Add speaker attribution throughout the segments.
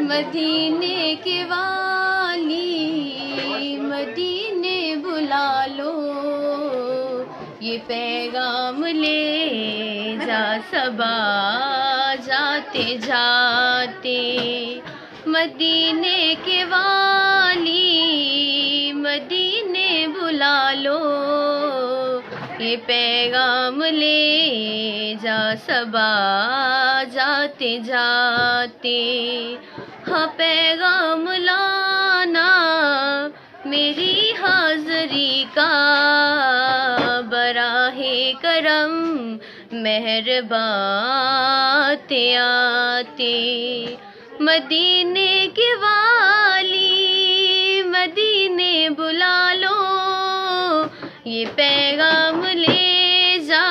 Speaker 1: مدینے کے والی مدینے بلا لو، یہ پیغام لے جا صبا جاتے جاتے۔ مدینے کے والی مدینے بلا لو، یہ پیغام لے جا صبا جاتے جاتے۔ ہاں پیغام لانا میری حاضری کا، براہ کرم مہرباں آتے آتے۔ مدینے کے والی مدینے بلا لو، یہ پیغام لے جا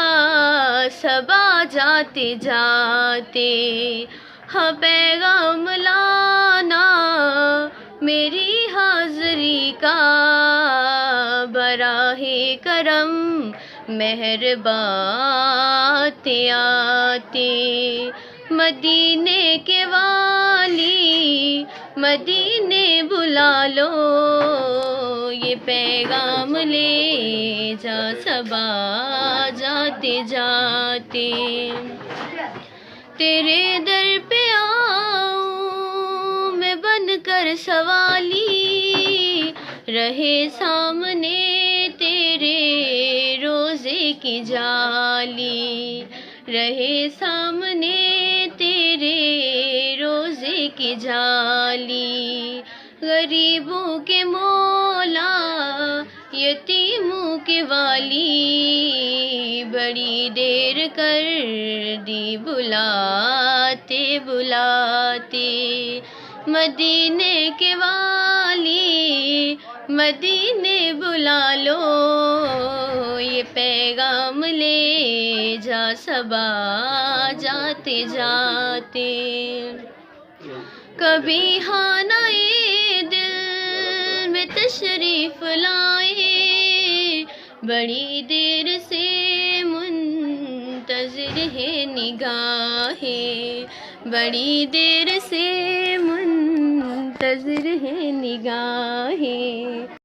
Speaker 1: صبا جاتے جاتے۔ ہاں پیغام لانا میری حاضری کا، براہ کرم مہرباں آتے آتے۔ مدینے کے والی مدینے بلا لو، یہ پیغام لے جا صبا جاتے جاتے۔ تیرے در پہ آؤں میں بن کر سوالی، رہے سامنے تیرے روزے کی جالی، رہے سامنے تیرے روزے کی جالی۔ غریبوں کے مولا یتیموں کے والی، بڑی دیر کر دی بلاتے بلاتے۔ مدینے کے والی مدینے بلا لو، یہ پیغام لے جا صبا جاتے جاتے۔ کبھی خانہ دل میں تشریف لائے، بڑی دیر سے منتظر ہے نگاہیں، بڑی دیر سے منتظر ہے نگاہیں۔